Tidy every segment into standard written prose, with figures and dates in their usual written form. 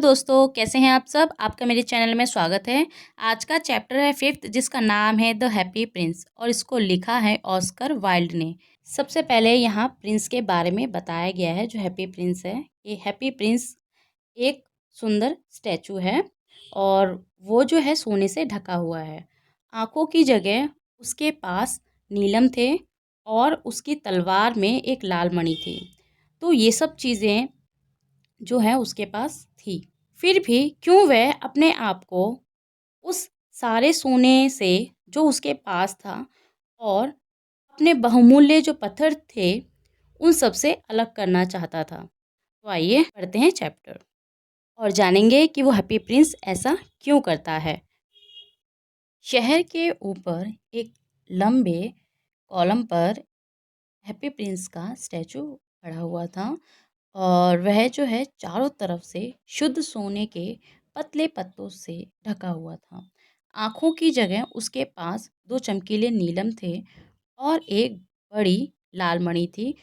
दोस्तों, कैसे हैं आप सब? आपका मेरे चैनल में स्वागत है। आज का चैप्टर है 5th, जिसका नाम है द हैप्पी प्रिंस और इसको लिखा है ऑस्कर वाइल्ड ने। सबसे पहले यहाँ प्रिंस के बारे में बताया गया है। जो हैप्पी प्रिंस है, ये हैप्पी प्रिंस एक सुंदर स्टैचू है और वो जो है सोने से ढका हुआ है। आँखों की जगह उसके पास नीलम थे और उसकी तलवार में एक लाल मणि थी। तो ये सब चीज़ें जो है उसके पास थी। फिर भी क्यों वह अपने आप को उस सारे सोने से जो उसके पास था और अपने बहुमूल्य जो पत्थर थे उन सब से अलग करना चाहता था। तो आइए पढ़ते हैं चैप्टर और जानेंगे कि वो हैप्पी प्रिंस ऐसा क्यों करता है। शहर के ऊपर एक लंबे कॉलम पर हैप्पी प्रिंस का स्टैचू खड़ा हुआ था और वह जो है चारों तरफ से शुद्ध सोने के पतले पत्तों से ढका हुआ था। आँखों की जगह उसके पास दो चमकीले नीलम थे और एक बड़ी लाल मणि थी,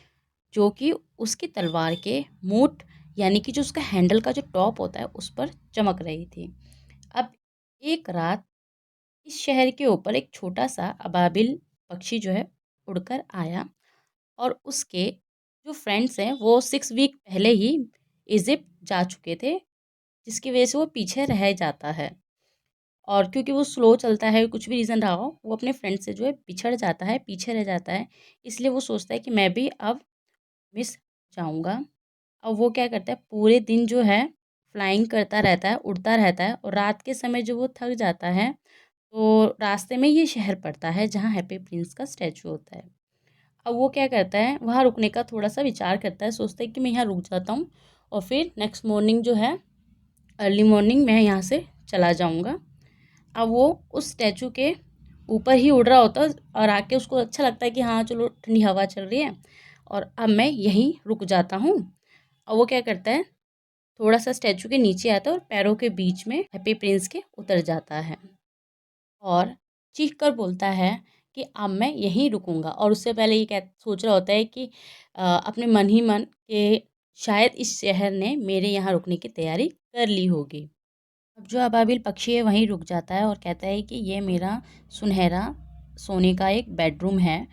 जो कि उसकी तलवार के मुठ यानी कि जो उसका हैंडल का जो टॉप होता है उस पर चमक रही थी। अब एक रात इस शहर के ऊपर एक छोटा सा अबाबिल पक्षी जो है उड़कर आया और उसके जो फ्रेंड्स हैं वो 6 वीक पहले ही इजिप्ट जा चुके थे, जिसकी वजह से वो पीछे रह जाता है। और क्योंकि वो स्लो चलता है, कुछ भी रीज़न रहा हो, वो अपने फ्रेंड से जो है बिछड़ जाता है, पीछे रह जाता है। इसलिए वो सोचता है कि मैं भी अब मिस जाऊंगा। अब वो क्या करता है, पूरे दिन जो है फ्लाइंग करता रहता है, उड़ता रहता है और रात के समय जो वो थक जाता है तो रास्ते में ये शहर पड़ता है जहाँ हैप्पी प्रिंस का स्टैचू होता है। अब वो क्या करता है, वहाँ रुकने का थोड़ा-सा विचार करता है, सोचता है कि मैं यहाँ रुक जाता हूँ और फिर नेक्स्ट मॉर्निंग जो है, अर्ली मॉर्निंग मैं यहाँ से चला जाऊँगा। अब वो उस स्टैचू के ऊपर ही उड़ रहा होता है और आके उसको अच्छा लगता है कि हाँ, चलो ठंडी हवा चल रही है और अब मैं यहीं रुक जाता हूँ। और वो क्या करता है, थोड़ा-सा स्टैचू के नीचे आता है और पैरों के बीच में हैप्पी प्रिंस के उतर जाता है और चीख कर बोलता है कि अब मैं यहीं रुकूंगा। और उससे पहले ये सोच रहा होता है कि अपने मन ही मन कि शायद इस शहर ने मेरे यहाँ रुकने की तैयारी कर ली होगी। अब जो अबाबिल पक्षी है वहीं रुक जाता है और कहता है कि ये मेरा सुनहरा सोने का एक बेडरूम है।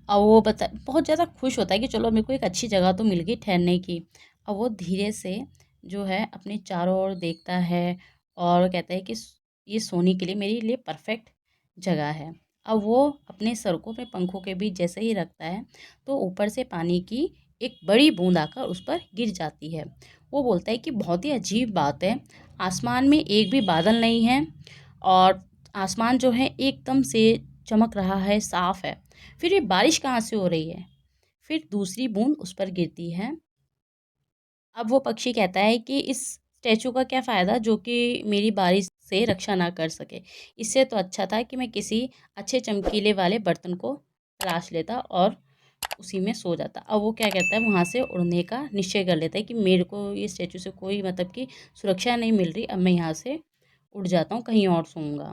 और वो बहुत ज़्यादा खुश होता है कि चलो मेरे को एक अच्छी जगह तो मिल गई ठहरने की। और वो धीरे से जो है अपने चारों ओर देखता है और कहता है कि ये सोने के लिए मेरे लिए परफेक्ट जगह है। अब वो अपने सर को अपने पंखों के बीच जैसे ही रखता है तो ऊपर से पानी की एक बड़ी बूंद आकर उस पर गिर जाती है। वो बोलता है कि बहुत ही अजीब बात है, आसमान में एक भी बादल नहीं है और आसमान जो है एकदम से चमक रहा है, साफ़ है। फिर ये बारिश कहाँ से हो रही है? फिर दूसरी बूंद उस पर गिरती है। अब वो पक्षी कहता है कि इस स्टैचू का क्या फ़ायदा जो कि मेरी बारिश से रक्षा ना कर सके। इससे तो अच्छा था कि मैं किसी अच्छे चमकीले वाले बर्तन को तलाश लेता और उसी में सो जाता। अब वो क्या कहता है, वहाँ से उड़ने का निश्चय कर लेता है कि मेरे को ये स्टैचू से कोई मतलब कि सुरक्षा नहीं मिल रही, अब मैं यहाँ से उड़ जाता हूँ, कहीं और सोऊँगा।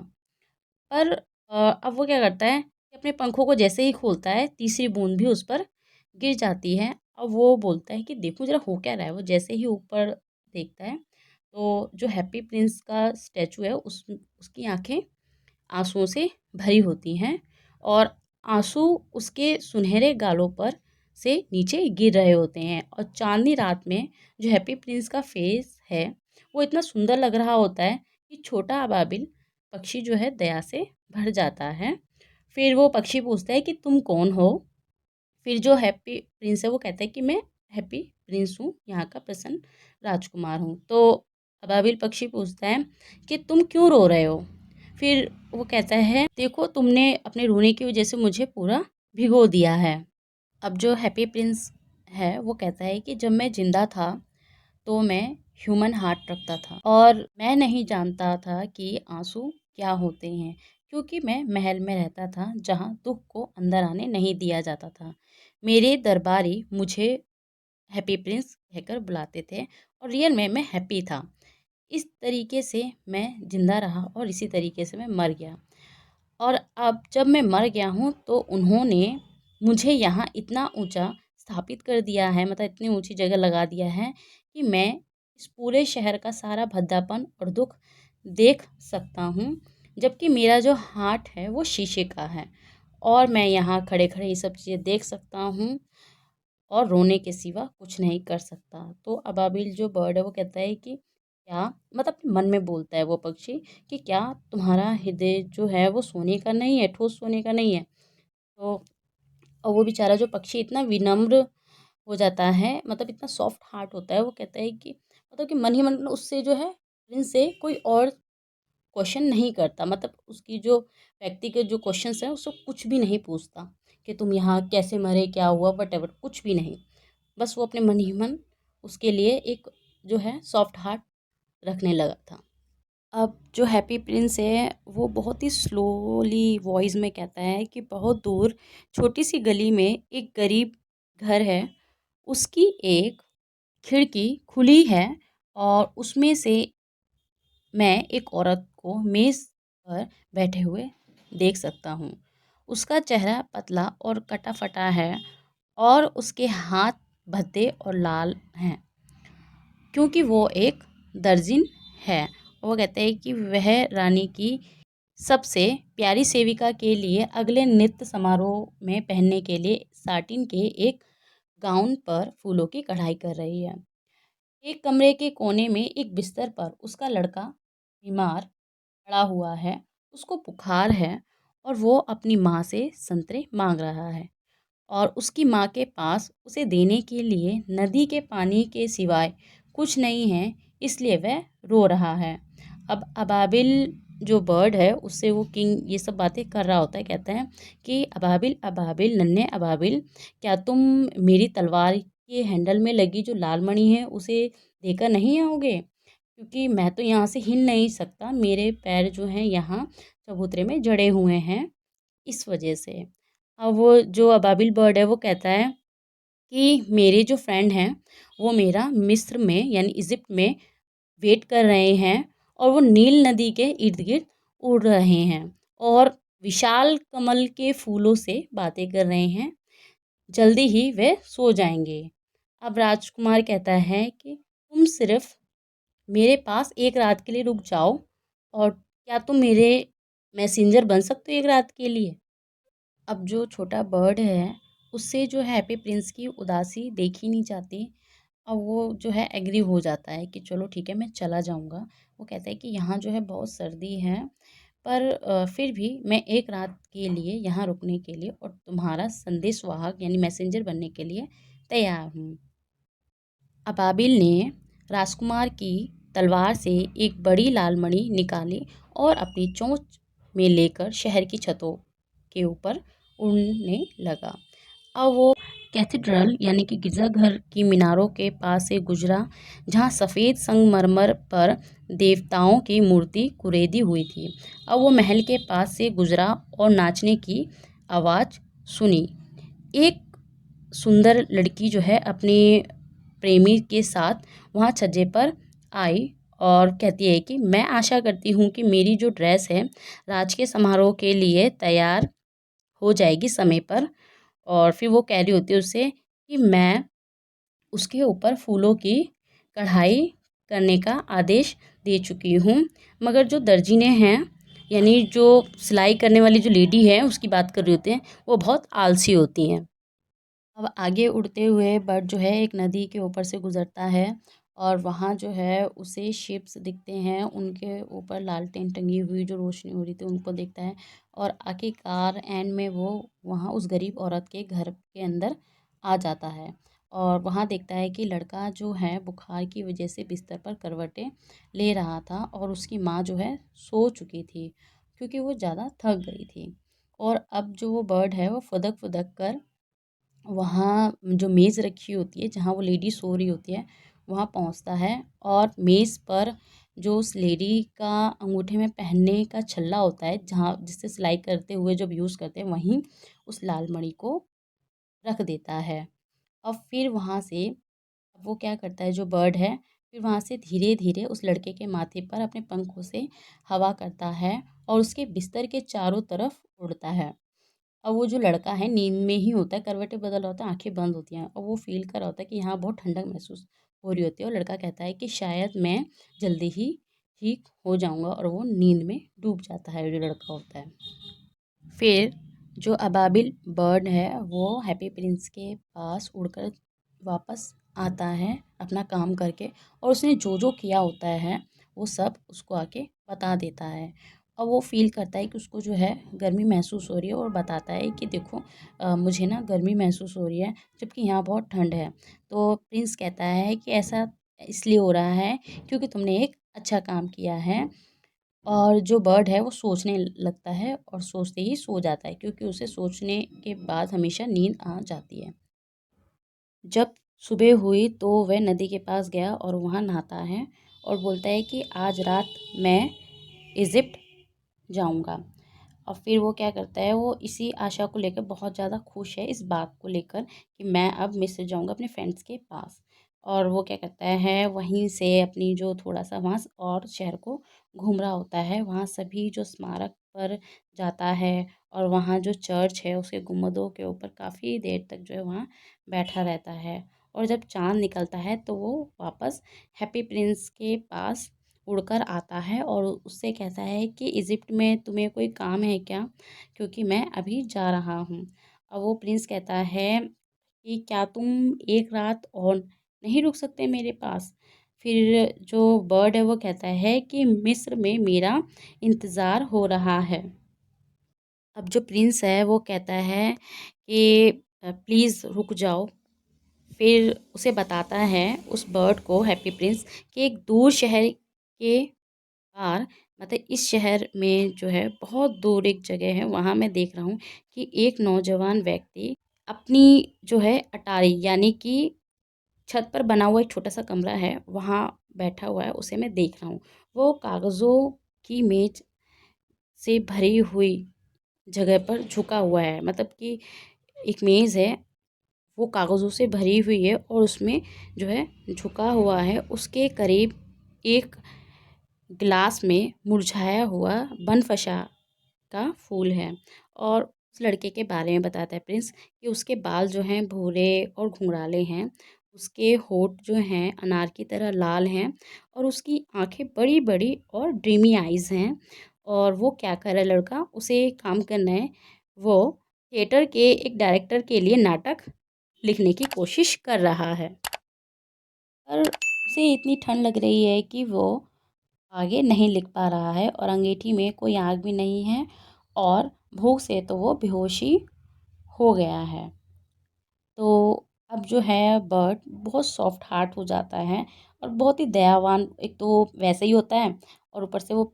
पर अब वो क्या करता है कि अपने पंखों को जैसे ही खोलता है, तीसरी बूंद भी उस पर गिर जाती है। अब वो बोलता है कि देखो ज़रा हो क्या रहा है। वो जैसे ही ऊपर देखता है तो जो हैप्पी प्रिंस का स्टैचू है उसकी आँखें आँसुओं से भरी होती हैं और आँसू उसके सुनहरे गालों पर से नीचे गिर रहे होते हैं और चाँदनी रात में जो हैप्पी प्रिंस का फेस है वो इतना सुंदर लग रहा होता है कि छोटा अबाबिल पक्षी जो है दया से भर जाता है। फिर वो पक्षी पूछता है कि तुम कौन हो? फिर जो हैप्पी प्रिंस है वो कहता है कि मैं हैप्पी प्रिंस हूँ, यहाँ का प्रसन्न राजकुमार हूँ। तो अबाबिल पक्षी पूछता है कि तुम क्यों रो रहे हो? फिर वो कहता है देखो तुमने अपने रोने की वजह से मुझे पूरा भिगो दिया है। अब जो हैप्पी प्रिंस है वो कहता है कि जब मैं ज़िंदा था तो मैं ह्यूमन हार्ट रखता था और मैं नहीं जानता था कि आंसू क्या होते हैं, क्योंकि मैं महल में रहता था जहाँ दुख को अंदर आने नहीं दिया जाता था। मेरे दरबारी मुझे हैप्पी प्रिंस कहकर बुलाते थे और रियल में मैं हैप्पी था। इस तरीके से मैं ज़िंदा रहा और इसी तरीके से मैं मर गया। और अब जब मैं मर गया हूँ तो उन्होंने मुझे यहाँ इतना ऊंचा स्थापित कर दिया है, मतलब इतनी ऊंची जगह लगा दिया है कि मैं इस पूरे शहर का सारा भद्दापन और दुख देख सकता हूँ, जबकि मेरा जो हार्ट है वो शीशे का है और मैं यहाँ खड़े खड़े ये सब चीज़ें देख सकता हूँ और रोने के सिवा कुछ नहीं कर सकता। तो अबाबिल जो बर्ड है वो कहता है कि क्या, मतलब अपने मन में बोलता है वो पक्षी, कि क्या तुम्हारा हृदय जो है वो सोने का नहीं है, ठोस सोने का नहीं है। तो और वो बेचारा जो पक्षी इतना विनम्र हो जाता है, मतलब इतना सॉफ्ट हार्ट होता है, वो कहता है कि मतलब कि मन ही मन उससे जो है प्रिंस से कोई और क्वेश्चन नहीं करता, मतलब उसकी जो व्यक्ति के जो क्वेश्चंस हैं उससे कुछ भी नहीं पूछता कि तुम यहाँ कैसे मरे, क्या हुआ, वट एवर, कुछ भी नहीं। बस वो अपने मन ही मन उसके लिए एक जो है सॉफ्ट हार्ट रखने लगा था। अब जो हैप्पी प्रिंस है वो बहुत ही स्लोली वॉइस में कहता है कि बहुत दूर छोटी सी गली में एक गरीब घर है, उसकी एक खिड़की खुली है और उसमें से मैं एक औरत को मेज़ पर बैठे हुए देख सकता हूँ। उसका चेहरा पतला और कटा फटा है और उसके हाथ भद्दे और लाल हैं, क्योंकि वो एक दर्जिन है। वो कहते हैं कि वह रानी की सबसे प्यारी सेविका के लिए अगले नृत्य समारोह में पहनने के लिए साटिन के एक गाउन पर फूलों की कढ़ाई कर रही है। एक कमरे के कोने में एक बिस्तर पर उसका लड़का बीमार पड़ा हुआ है, उसको बुखार है और वो अपनी माँ से संतरे मांग रहा है और उसकी माँ के पास उसे देने के लिए नदी के पानी के सिवाय कुछ नहीं है, इसलिए वह रो रहा है। अब अबाबिल जो बर्ड है उससे वो किंग ये सब बातें कर रहा होता है, कहता है कि अबाबिल अबाबिल नन्हे अबाबिल, क्या तुम मेरी तलवार के हैंडल में लगी जो लाल मणि है उसे देकर नहीं आओगे, क्योंकि मैं तो यहाँ से हिल नहीं सकता, मेरे पैर जो हैं यहाँ चबूतरे में जड़े हुए हैं, इस वजह से। अब वो जो अबाबिल बर्ड है वो कहता है कि मेरे जो फ्रेंड हैं वो मेरा मिस्र में यानी इजिप्ट में वेट कर रहे हैं और वो नील नदी के इर्द गिर्द उड़ रहे हैं और विशाल कमल के फूलों से बातें कर रहे हैं, जल्दी ही वे सो जाएंगे। अब राजकुमार कहता है कि तुम सिर्फ मेरे पास एक रात के लिए रुक जाओ, और क्या तुम मेरे मैसेंजर बन सकते हो एक रात के लिए। अब जो छोटा बर्ड है उससे जो है हैप्पी प्रिंस की उदासी देखी नहीं जाती। अब वो जो है एग्री हो जाता है कि चलो ठीक है मैं चला जाऊंगा। वो कहता है कि यहाँ जो है बहुत सर्दी है, पर फिर भी मैं एक रात के लिए यहाँ रुकने के लिए और तुम्हारा संदेशवाहक यानी मैसेंजर बनने के लिए तैयार हूँ। अबाबिल ने राजकुमार की तलवार से एक बड़ी लाल मणि निकाली और अपनी चोंच में लेकर शहर की छतों के ऊपर उड़ने लगा। अब वो कैथेड्रल यानी कि गिरजाघर की मीनारों के पास से गुजरा, जहाँ सफ़ेद संगमरमर पर देवताओं की मूर्ति कुरेदी हुई थी। अब वो महल के पास से गुजरा और नाचने की आवाज़ सुनी। एक सुंदर लड़की जो है अपने प्रेमी के साथ वहाँ छज्जे पर आई और कहती है कि मैं आशा करती हूँ कि मेरी जो ड्रेस है राज के समारोह के लिए तैयार हो जाएगी समय पर। और फिर वो कह रही होती है उससे कि मैं उसके ऊपर फूलों की कढ़ाई करने का आदेश दे चुकी हूँ, मगर जो दर्जीने हैं यानी जो सिलाई करने वाली जो लेडी है उसकी बात कर रही होती हैं, वो बहुत आलसी होती हैं। अब आगे उड़ते हुए बर्ड जो है एक नदी के ऊपर से गुजरता है और वहाँ जो है उसे शिप्स दिखते हैं, उनके ऊपर लालटेन टंगी हुई जो रोशनी हो रही थी उनको देखता है और आखिरकार एंड में वो वहाँ उस गरीब औरत के घर के अंदर आ जाता है और वहाँ देखता है कि लड़का जो है बुखार की वजह से बिस्तर पर करवटें ले रहा था और उसकी माँ जो है सो चुकी थी क्योंकि वो ज़्यादा थक गई थी। और अब जो वो बर्ड है वो फुदक फुदक कर वहाँ जो मेज़ रखी होती है जहाँ वो लेडी सो रही होती है वहाँ पहुँचता है और मेज़ पर जो उस लेडी का अंगूठे में पहनने का छल्ला होता है जहाँ जिससे सिलाई करते हुए जब यूज़ करते हैं वहीं उस लाल मणि को रख देता है। अब फिर वहाँ से वो क्या करता है जो बर्ड है, फिर वहाँ से धीरे धीरे उस लड़के के माथे पर अपने पंखों से हवा करता है और उसके बिस्तर के चारों तरफ उड़ता है। अब वो जो लड़का है नींद में ही होता है, करवटें बदल रहा होता है, आँखें बंद होती हैं और वो फ़ील कर रहा होता है कि यहाँ बहुत ठंडक महसूस हो रही होती है और लड़का कहता है कि शायद मैं जल्दी ही ठीक हो जाऊंगा, और वो नींद में डूब जाता है जो लड़का होता है। फिर जो अबाबिल बर्ड है वो हैप्पी प्रिंस के पास उड़कर वापस आता है अपना काम करके, और उसने जो जो किया होता है वो सब उसको आके बता देता है। और वो फील करता है कि उसको जो है गर्मी महसूस हो रही है, और बताता है कि देखो मुझे ना गर्मी महसूस हो रही है जबकि यहाँ बहुत ठंड है। तो प्रिंस कहता है कि ऐसा इसलिए हो रहा है क्योंकि तुमने एक अच्छा काम किया है। और जो बर्ड है वो सोचने लगता है और सोचते ही सो जाता है, क्योंकि उसे सोचने के बाद हमेशा नींद आ जाती है। जब सुबह हुई तो वह नदी के पास गया और वहाँ नहाता है और बोलता है कि आज रात मैं इजिप्ट जाऊँगा। और फिर वो क्या करता है, वो इसी आशा को लेकर बहुत ज़्यादा खुश है, इस बात को लेकर कि मैं अब मिस्र जाऊँगा अपने फ्रेंड्स के पास। और वो क्या करता है, वहीं से अपनी जो थोड़ा सा वहाँ और शहर को घूम रहा होता है, वहाँ सभी जो स्मारक पर जाता है और वहाँ जो चर्च है उसके गुम्बदों के ऊपर काफ़ी देर तक जो है वहाँ बैठा रहता है। और जब चाँद निकलता है तो वो वापस हैप्पी प्रिंस के पास उड़कर आता है और उससे कहता है कि इजिप्ट में तुम्हें कोई काम है क्या, क्योंकि मैं अभी जा रहा हूँ। अब वो प्रिंस कहता है कि क्या तुम एक रात और नहीं रुक सकते मेरे पास। फिर जो बर्ड है वो कहता है कि मिस्र में मेरा इंतज़ार हो रहा है। अब जो प्रिंस है वो कहता है कि प्लीज़ रुक जाओ। फिर उसे बताता है उस बर्ड को हैप्पी प्रिंस कि एक दूर शहर के पार, मतलब इस शहर में जो है बहुत दूर एक जगह है, वहाँ मैं देख रहा हूँ कि एक नौजवान व्यक्ति अपनी जो है अटारी यानी कि छत पर बना हुआ एक छोटा सा कमरा है वहाँ बैठा हुआ है, उसे मैं देख रहा हूँ। वो कागज़ों की मेज से भरी हुई जगह पर झुका हुआ है, मतलब कि एक मेज़ है, वो कागज़ों से भरी हुई है और उसमें जो है झुका हुआ है। उसके करीब एक गिलास में मुरझाया हुआ बनफशा का फूल है। और उस लड़के के बारे में बताता है प्रिंस कि उसके बाल जो हैं भूरे और घुंघराले हैं, उसके होंठ जो हैं अनार की तरह लाल हैं, और उसकी आंखें बड़ी बड़ी और ड्रीमी आइज़ हैं। और वो क्या कर रहा है लड़का, उसे काम करना है, वो थिएटर के एक डायरेक्टर के लिए नाटक लिखने की कोशिश कर रहा है। पर उसे इतनी ठंड लग रही है कि वो आगे नहीं लिख पा रहा है, और अंगीठी में कोई आग भी नहीं है, और भूख से तो वो बेहोशी हो गया है। तो अब जो है बर्ड बहुत सॉफ्ट हार्ट हो जाता है और बहुत ही दयावान, एक तो वैसे ही होता है, और ऊपर से वो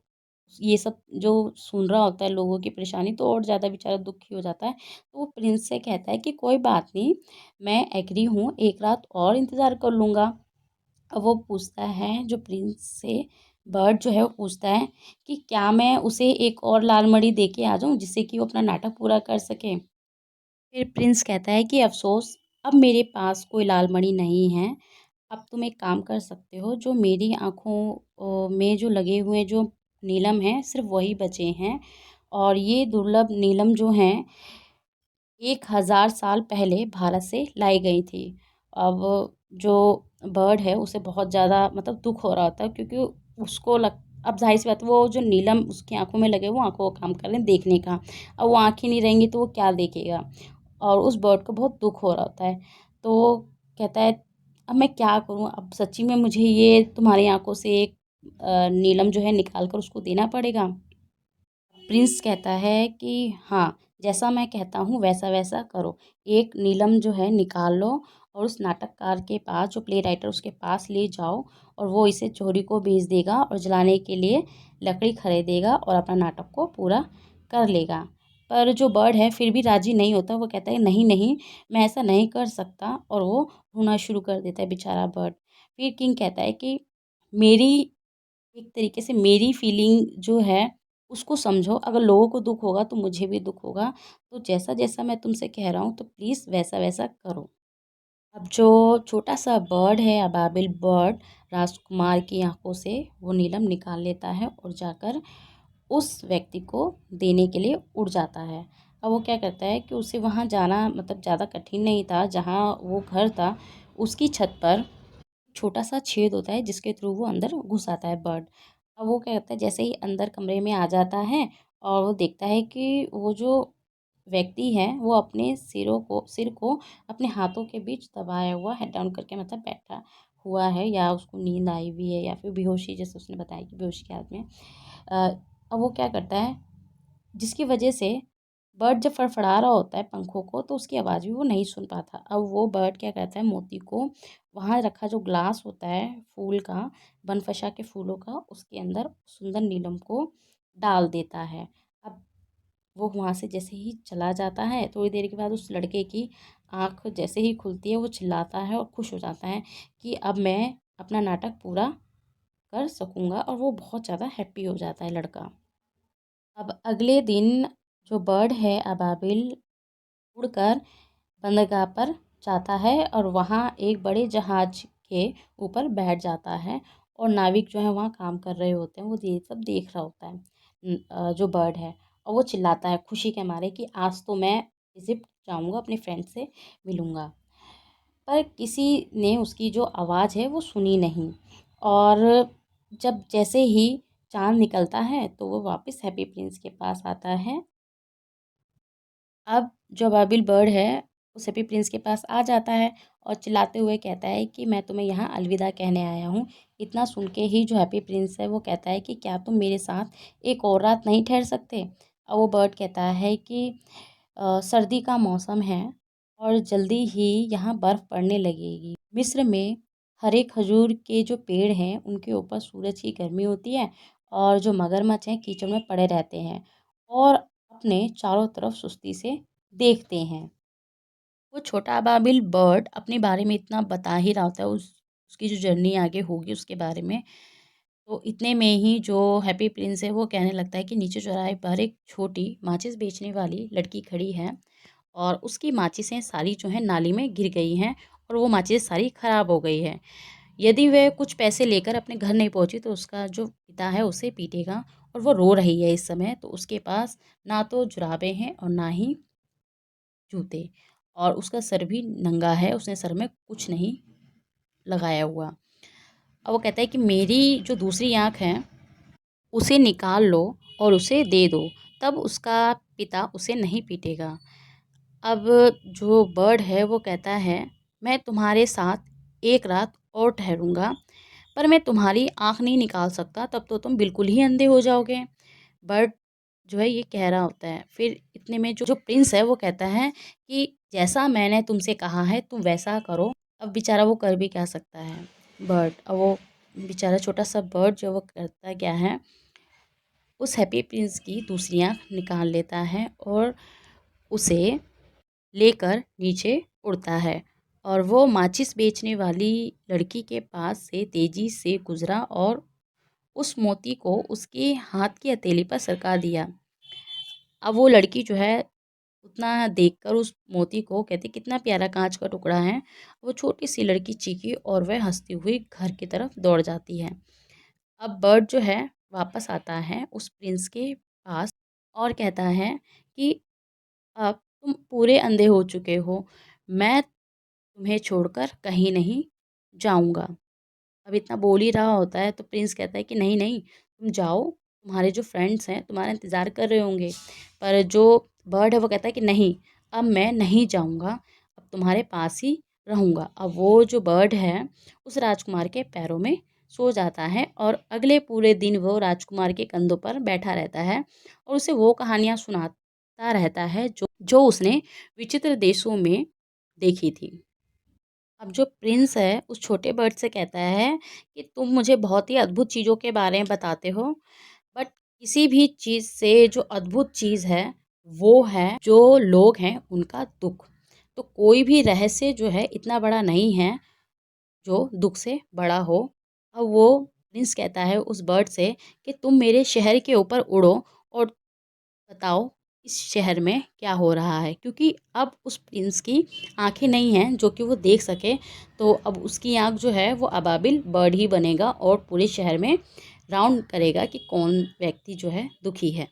ये सब जो सुन रहा होता है लोगों की परेशानी, तो और ज़्यादा बेचारा दुखी हो जाता है। तो वो प्रिंस से कहता है कि कोई बात नहीं, मैं एग्री हूँ, एक रात और इंतज़ार कर लूँगा। अब वो पूछता है जो प्रिंस से, बर्ड जो है वो पूछता है कि क्या मैं उसे एक और लाल मणि दे के आ जाऊँ जिससे कि वो अपना नाटक पूरा कर सके। फिर प्रिंस कहता है कि अफ़सोस, अब मेरे पास कोई लाल मणि नहीं है। अब तुम एक काम कर सकते हो, जो मेरी आँखों में जो लगे हुए जो नीलम हैं सिर्फ़ वही बचे हैं, और ये दुर्लभ नीलम जो हैं 1000 साल पहले भारत से लाई गई थी। अब जो बर्ड है उसे बहुत ज़्यादा मतलब दुःख हो रहा होता है, क्योंकि उसको लग अब ज़ाहिर-सी बात है वो जो नीलम उसकी आँखों में लगे वो आँखों का काम कर रहे हैं देखने का। अब वो आँखें नहीं रहेंगी तो वो क्या देखेगा? और उस बर्ड को बहुत दुःख हो रहा होता है। तो वो कहता है अब मैं क्या करूँ? अब सच्ची में मुझे ये तुम्हारी आँखों से एक नीलम जो है निकाल कर उसको देना पड़ेगा। प्रिंस कहता है कि हाँ, जैसा मैं कहता हूँ वैसा-वैसा करो। एक नीलम जो है निकाल लो और उस नाटककार के पास, जो प्ले राइटर उसके पास ले जाओ, और वो इसे चोरी को बेच देगा और जलाने के लिए लकड़ी खरीदेगा और अपना नाटक को पूरा कर लेगा। पर जो बर्ड है फिर भी राज़ी नहीं होता, वो कहता है नहीं, नहीं, मैं ऐसा नहीं कर सकता, और वो रोना शुरू कर देता है बेचारा बर्ड। फिर किंग कहता है कि मेरी एक तरीके से मेरी फीलिंग जो है उसको समझो, अगर लोगों को दुःख होगा तो मुझे भी दुःख होगा, तो जैसा-जैसा मैं तुमसे कह रहा हूँ तो प्लीज़ वैसा-वैसा करो। अब जो छोटा-सा बर्ड है अबाबिल बर्ड, राजकुमार की आँखों से वो नीलम निकाल लेता है और जाकर उस व्यक्ति को देने के लिए उड़ जाता है। अब वो क्या करता है कि उसे वहाँ जाना मतलब ज़्यादा कठिन नहीं था, जहाँ वो घर था उसकी छत पर छोटा सा छेद होता है जिसके थ्रू वो अंदर घुस आता है बर्ड। अब वो क्या करता है, जैसे ही अंदर कमरे में आ जाता है और वो देखता है कि वो जो व्यक्ति है वो अपने सिर को अपने हाथों के बीच दबाया हुआ हेड डाउन करके मतलब बैठा हुआ है, या उसको नींद आई हुई है या फिर बेहोशी, जैसे उसने बताया कि बेहोशी की हालत में। अब वो क्या करता है, जिसकी वजह से बर्ड जब फड़फड़ा रहा होता है पंखों को तो उसकी आवाज़ भी वो नहीं सुन पाता। अब वो बर्ड क्या करता है, मोती को वहाँ रखा जो ग्लास होता है फूल का, बनफशा के फूलों का, उसके अंदर सुंदर नीलम को डाल देता है। अब वो वहाँ से जैसे ही चला जाता है, थोड़ी देर के बाद उस लड़के की आँख जैसे ही खुलती है वो चिल्लाता है और खुश हो जाता है कि अब मैं अपना नाटक पूरा कर सकूँगा, और वो बहुत ज़्यादा हैप्पी हो जाता है लड़का। अब अगले दिन जो बर्ड है अबाबिल उड़कर बंदरगाह पर जाता है और वहाँ एक बड़े जहाज के ऊपर बैठ जाता है, और नाविक जो है वहाँ काम कर रहे होते हैं, वो ये सब देख रहा होता है। जो बर्ड है, और वो चिल्लाता है खुशी के मारे कि आज तो मैं इजिप्ट जाऊँगा, अपने फ्रेंड से मिलूँगा। पर किसी ने उसकी जो आवाज़ है वो सुनी नहीं, और जब जैसे ही चाँद निकलता है तो वो वापस हैप्पी प्रिंस के पास आता है। अब जो अबाबिल बर्ड है उस हैप्पी प्रिंस के पास आ जाता है और चिल्लाते हुए कहता है कि मैं तुम्हें यहाँ अलविदा कहने आया हूँ। इतना सुन के ही जो हैप्पी प्रिंस है वो कहता है कि क्या तुम मेरे साथ एक और रात नहीं ठहर सकते। और वो बर्ड कहता है कि सर्दी का मौसम है और जल्दी ही यहाँ बर्फ़ पड़ने लगेगी। मिस्र में हरे खजूर के जो पेड़ हैं उनके ऊपर सूरज की गर्मी होती है, और जो मगरमच्छ हैं कीचड़ में पड़े रहते हैं और अपने चारों तरफ सुस्ती से देखते हैं। वो छोटा अबाबिल बर्ड अपने बारे में इतना बता ही रहा होता है, उसकी जो जर्नी आगे होगी उसके बारे में। तो इतने में ही जो हैप्पी प्रिंस है वो कहने लगता है कि नीचे चौराहे पर एक छोटी माचिस बेचने वाली लड़की खड़ी है, और उसकी माचिसें सारी जो हैं नाली में गिर गई हैं, और वो माचिस सारी ख़राब हो गई है। यदि वह कुछ पैसे लेकर अपने घर नहीं पहुंची तो उसका जो पिता है उसे पीटेगा, और वो रो रही है इस समय, तो उसके पास ना तो जुराबें हैं और ना ही जूते, और उसका सर भी नंगा है, उसने सर में कुछ नहीं लगाया हुआ। अब वो कहता है कि मेरी जो दूसरी आँख है उसे निकाल लो और उसे दे दो, तब उसका पिता उसे नहीं पीटेगा। अब जो बर्ड है वो कहता है मैं तुम्हारे साथ एक रात और ठहरूंगा, पर मैं तुम्हारी आँख नहीं निकाल सकता, तब तो तुम बिल्कुल ही अंधे हो जाओगे। बर्ड जो है ये कह रहा होता है। फिर इतने में जो जो प्रिंस है वो कहता है कि जैसा मैंने तुमसे कहा है तुम वैसा करो। अब बेचारा वो कर भी क्या सकता है बर्ड। अब वो बेचारा छोटा सा बर्ड जो वो करता क्या है, उस हैप्पी प्रिंस की दूसरी आँख निकाल लेता है और उसे लेकर नीचे उड़ता है, और वो माचिस बेचने वाली लड़की के पास से तेजी से गुजरा और उस मोती को उसके हाथ की हथेली पर सरका दिया। अब वो लड़की जो है उतना देखकर उस मोती को कहती कितना प्यारा कांच का टुकड़ा है। वो छोटी सी लड़की चीखी और वह हंसती हुई घर की तरफ दौड़ जाती है। अब बर्ड जो है वापस आता है उस प्रिंस के पास और कहता है कि अब तुम पूरे अंधे हो चुके हो, मैं तुम्हें छोड़कर कहीं नहीं जाऊंगा। अब इतना बोल ही रहा होता है तो प्रिंस कहता है कि नहीं नहीं तुम जाओ, तुम्हारे जो फ्रेंड्स हैं तुम्हारा इंतज़ार कर रहे होंगे। पर जो बर्ड है वो कहता है कि नहीं, अब मैं नहीं जाऊंगा, अब तुम्हारे पास ही रहूंगा। अब वो जो बर्ड है उस राजकुमार के पैरों में सो जाता है, और अगले पूरे दिन वो राजकुमार के कंधों पर बैठा रहता है और उसे वो कहानियाँ सुनाता रहता है जो जो उसने विचित्र देशों में देखी थी। अब जो प्रिंस है उस छोटे बर्ड से कहता है कि तुम मुझे बहुत ही अद्भुत चीज़ों के बारे में बताते हो, बट किसी भी चीज़ से जो अद्भुत चीज़ है वो है जो लोग हैं उनका दुख। तो कोई भी रहस्य जो है इतना बड़ा नहीं है जो दुख से बड़ा हो। अब वो प्रिंस कहता है उस बर्ड से कि तुम मेरे शहर के ऊपर उड़ो और बताओ इस शहर में क्या हो रहा है, क्योंकि अब उस प्रिंस की आंखें नहीं हैं जो कि वो देख सके। तो अब उसकी आंख जो है वो अबाबिल बर्ड ही बनेगा और पूरे शहर में राउंड करेगा कि कौन व्यक्ति जो है दुखी है।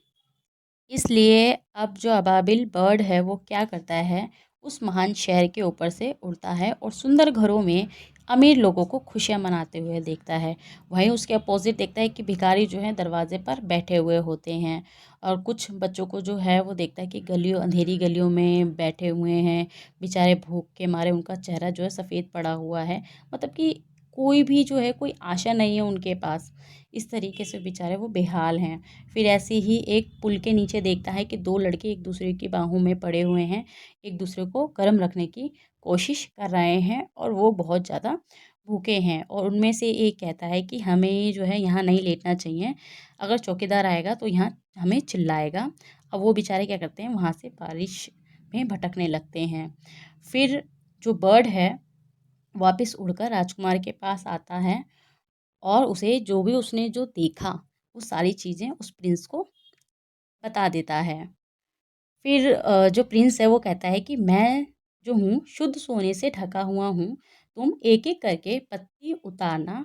इसलिए अब जो अबाबिल बर्ड है वो क्या करता है, उस महान शहर के ऊपर से उड़ता है और सुंदर घरों में अमीर लोगों को खुशियाँ मनाते हुए देखता है। वहीं उसके अपोज़िट देखता है कि भिखारी जो हैं दरवाज़े पर बैठे हुए होते हैं और कुछ बच्चों को जो है वो देखता है कि गलियों अंधेरी गलियों में बैठे हुए हैं, बेचारे भूख के मारे उनका चेहरा जो है सफ़ेद पड़ा हुआ है। मतलब कि कोई भी जो है कोई आशा नहीं है उनके पास। इस तरीके से बेचारे वो बेहाल हैं। फिर ऐसे ही एक पुल के नीचे देखता है कि 2 लड़के एक-दूसरे की बाहों में पड़े हुए हैं, एक-दूसरे को गर्म रखने की कोशिश कर रहे हैं और वो बहुत ज़्यादा भूखे हैं और उनमें से एक कहता है कि हमें जो है यहाँ नहीं लेटना चाहिए, अगर चौकीदार आएगा तो यहाँ हमें चिल्लाएगा। अब वो बेचारे क्या करते हैं वहाँ से बारिश में भटकने लगते हैं। फिर जो बर्ड है वापस उड़कर राजकुमार के पास आता है और उसे जो भी उसने जो देखा वो सारी चीज़ें उस प्रिंस को बता देता है। फिर जो प्रिंस है वो कहता है कि मैं जो हूँ शुद्ध सोने से ढका हुआ हूँ, तुम एक-एक करके पत्ती उतारना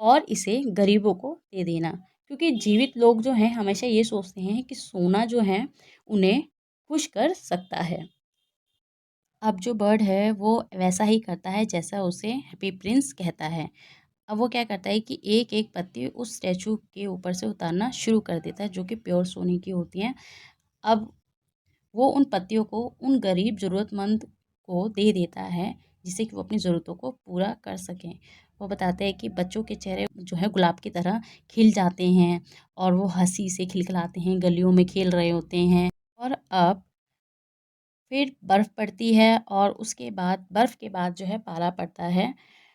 और इसे गरीबों को दे देना। क्योंकि जीवित लोग जो हैं हमेशा ये सोचते हैं कि सोना जो है उन्हें खुश कर सकता है। अब जो बर्ड है वो वैसा ही करता है जैसा उसे हैप्पी प्रिंस कहता है। अब वो क्या करता है कि एक-एक पत्ती उस स्टैचू के ऊपर से उतारना शुरू कर देता है जो कि प्योर सोने की होती हैं। अब वो उन पत्तियों को उन गरीब ज़रूरतमंद को दे देता है, जिससे कि वो अपनी ज़रूरतों को पूरा कर सकें। वो बताते हैं कि बच्चों के चेहरे जो है गुलाब की तरह खिल जाते हैं और वो हँसी से खिलखिलाते हैं, गलियों में खेल रहे होते हैं। और अब फिर बर्फ़ पड़ती है और उसके बाद बर्फ़ के बाद जो है पाला पड़ता है,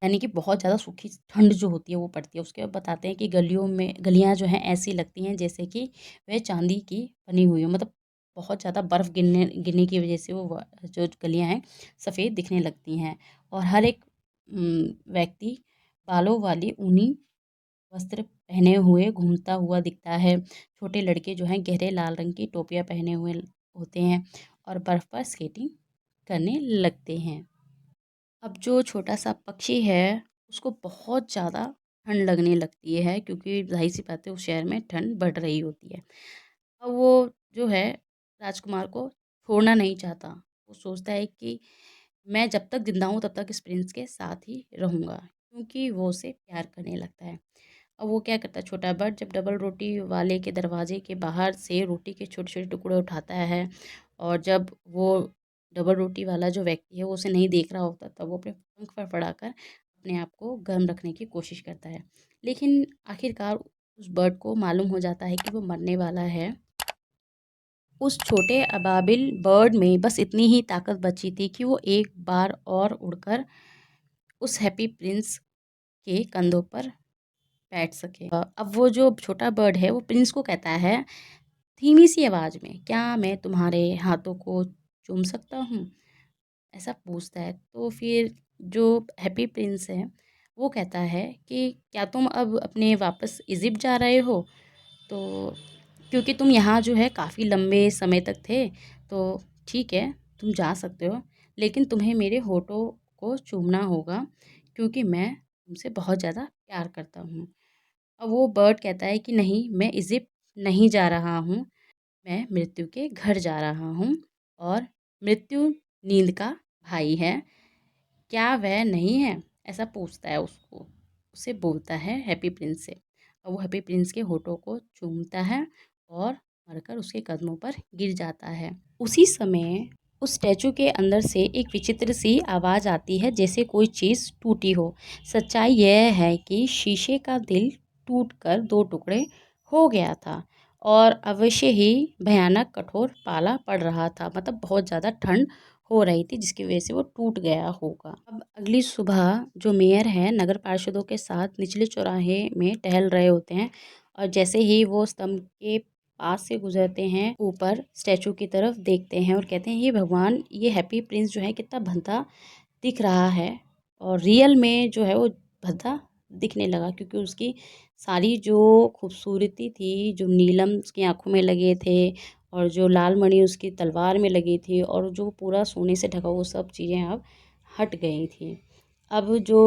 यानी कि बहुत ज़्यादा सूखी ठंड जो होती है वो पड़ती है। उसके बाद बताते हैं कि गलियाँ जो हैं ऐसी लगती हैं जैसे कि वह चाँदी की बनी हुई हो। मतलब बहुत ज़्यादा बर्फ़ गिरने गिरने की वज़ह से वो जो गलियाँ हैं सफ़ेद दिखने लगती हैं और हर एक व्यक्ति बालों वाली ऊनी वस्त्र पहने हुए घूमता हुआ दिखता है। छोटे लड़के जो हैं गहरे लाल रंग की टोपियाँ पहने हुए होते हैं और बर्फ़ पर स्केटिंग करने लगते हैं। अब जो छोटा-सा पक्षी है, उसको बहुत ज़्यादा ठंड लगने लगती है क्योंकि ज़ाहिर-सी बात है उस शहर में ठंड बढ़ रही होती है। अब वो जो है राजकुमार को छोड़ना नहीं चाहता। वो सोचता है कि मैं जब तक ज़िंदा हूँ तब तक इस प्रिंस के साथ ही रहूँगा, क्योंकि वो उसे प्यार करने लगता है। अब वो क्या करता है छोटा बर्ड जब डबल रोटी वाले के दरवाजे के बाहर से रोटी के छोटे-छोटे टुकड़े उठाता है और जब वो डबल रोटी वाला जो व्यक्ति है वो उसे नहीं देख रहा होता तब वो अपने पंख फड़फड़ाकर अपने आप को गर्म रखने की कोशिश करता है। लेकिन आखिरकार उस बर्ड को मालूम हो जाता है कि वो मरने वाला है। उस छोटे अबाबिल बर्ड में बस इतनी ही ताकत बची थी कि वो एक बार और उड़कर उस हैप्पी प्रिंस के कंधों पर बैठ सके। अब वो जो छोटा बर्ड है वो प्रिंस को कहता है धीमी सी आवाज़ में, क्या मैं तुम्हारे हाथों को चूम सकता हूँ? ऐसा पूछता है। तो फिर जो हैप्पी प्रिंस है वो कहता है कि क्या तुम अब अपने वापस इजिप्ट जा रहे हो? तो क्योंकि तुम यहाँ जो है काफ़ी लंबे समय तक थे, तो ठीक है तुम जा सकते हो, लेकिन तुम्हें मेरे होठों को चूमना होगा क्योंकि मैं तुमसे बहुत ज़्यादा प्यार करता हूँ। अब वो बर्ड कहता है कि नहीं, मैं इजिप्ट नहीं जा रहा हूँ, मैं मृत्यु के घर जा रहा हूँ और मृत्यु नींद का भाई है, क्या वह नहीं है? ऐसा पूछता है उसको। उसे बोलता है हैप्पी प्रिंस से और वो हैप्पी प्रिंस के होठों को चूमता है और मरकर उसके कदमों पर गिर जाता है। उसी समय उस स्टैचू के अंदर से एक विचित्र सी आवाज़ आती है जैसे कोई चीज़ टूटी हो। सच्चाई यह है कि शीशे का दिल टूटकर 2 टुकड़े हो गया था और अवश्य ही भयानक कठोर पाला पड़ रहा था। मतलब बहुत ज़्यादा ठंड हो रही थी जिसकी वजह से वो टूट गया होगा। अब अगली सुबह जो मेयर है नगर पार्षदों के साथ निचले चौराहे में टहल रहे होते हैं और जैसे ही वो स्तंभ के पास से गुजरते हैं ऊपर स्टैचू की तरफ देखते हैं और कहते हैं ये भगवान, ये हैप्पी प्रिंस जो है कितना भद्दा दिख रहा है और रियल में जो है वो भद्दा दिखने लगा क्योंकि उसकी सारी जो खूबसूरती थी, जो नीलम उसकी आँखों में लगे थे और जो लाल मणि उसकी तलवार में लगी थी और जो पूरा सोने से ढका वो सब चीज़ें अब हट गई थी। अब जो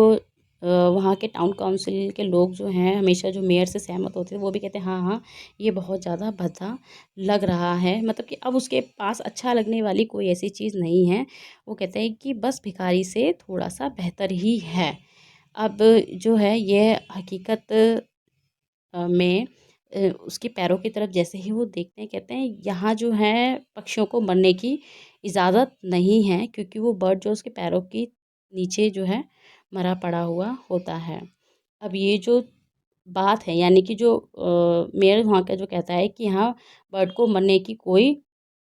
वहाँ के टाउन काउंसिल के लोग जो हैं हमेशा जो मेयर से सहमत होते हैं वो भी कहते हैं हाँ, हाँ, ये बहुत ज़्यादा भद्दा लग रहा है। मतलब कि अब उसके पास अच्छा लगने वाली कोई ऐसी चीज़ नहीं है। वो कहते हैं कि बस भिखारी से थोड़ा-सा बेहतर ही है। अब जो है ये हकीकत में उसके पैरों की तरफ जैसे ही वो देखते हैं, कहते हैं यहाँ जो है पक्षियों को मरने की इजाज़त नहीं है, क्योंकि वो बर्ड जो उसके पैरों की नीचे जो है मरा पड़ा हुआ होता है। अब ये जो बात है, यानी कि जो मेयर वहाँ का जो कहता है कि यहाँ बर्ड को मरने की कोई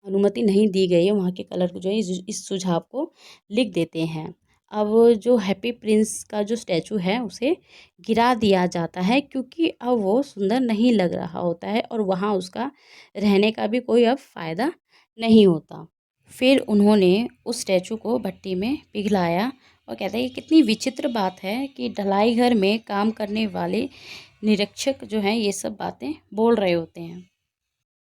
अनुमति नहीं दी गई है, वहाँ के कलर जो है इस सुझाव को लिख देते हैं। अब जो हैप्पी प्रिंस का जो स्टैचू है उसे गिरा दिया जाता है, क्योंकि अब वो सुंदर नहीं लग रहा होता है और वहाँ उसका रहने का भी कोई अब फ़ायदा नहीं होता। फिर उन्होंने उस स्टैचू को भट्टी में पिघलाया और कहते हैं कि कितनी विचित्र बात है कि ढलाई घर में काम करने वाले निरीक्षक जो हैं ये सब बातें बोल रहे होते हैं।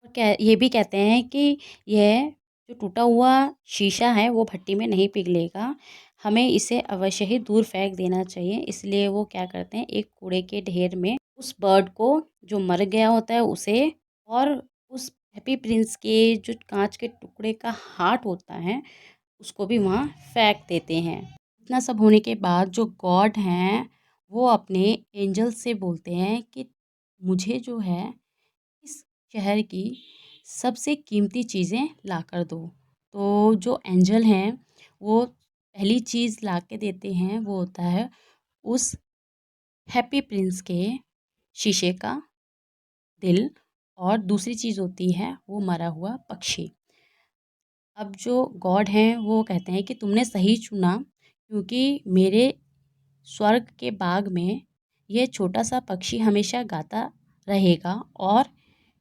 और ये भी कहते हैं कि यह जो टूटा हुआ शीशा है वो भट्टी में नहीं पिघलेगा, हमें इसे अवश्य ही दूर फेंक देना चाहिए। इसलिए वो क्या करते हैं, एक कूड़े के ढेर में उस बर्ड को जो मर गया होता है उसे, और उस हैप्पी प्रिंस के जो कांच के टुकड़े का हार्ट होता है उसको भी वहाँ फेंक देते हैं। इतना सब होने के बाद जो गॉड हैं वो अपने एंजल से बोलते हैं कि मुझे जो है इस शहर की सबसे कीमती चीज़ें ला कर दो। तो जो एंजल हैं वो पहली चीज़ ला के देते हैं वो होता है उस हैप्पी प्रिंस के शीशे का दिल, और दूसरी चीज़ होती है वो मरा हुआ पक्षी। अब जो गॉड हैं वो कहते हैं कि तुमने सही चुना, क्योंकि मेरे स्वर्ग के बाग में ये छोटा सा पक्षी हमेशा गाता रहेगा और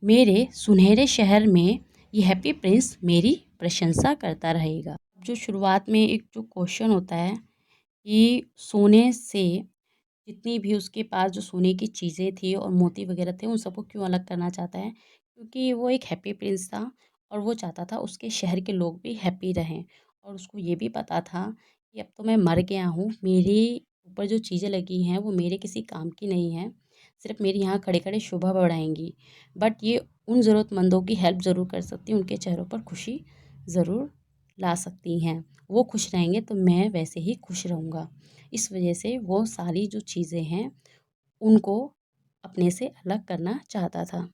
मेरे सुनहरे शहर में ये हैप्पी प्रिंस मेरी प्रशंसा करता रहेगा। जो शुरुआत में एक जो क्वेश्चन होता है कि सोने से जितनी भी उसके पास जो सोने की चीज़ें थी और मोती वगैरह थे उन सबको क्यों अलग करना चाहता है, क्योंकि वो एक हैप्पी प्रिंस था और वो चाहता था उसके शहर के लोग भी हैप्पी रहें। और उसको ये भी पता था कि अब तो मैं मर गया हूँ, मेरे ऊपर जो चीज़ें लगी हैं वो मेरे किसी काम की नहीं हैं, सिर्फ मेरी यहाँ खड़े खड़े शोभा बढ़ाएंगी। बट ये उन ज़रूरतमंदों की हेल्प ज़रूर कर सकती, उनके चेहरों पर खुशी ज़रूर ला सकती हैं। वो खुश रहेंगे तो मैं वैसे ही खुश रहूँगा। इस वजह से वो सारी जो चीज़ें हैं उनको अपने से अलग करना चाहता था।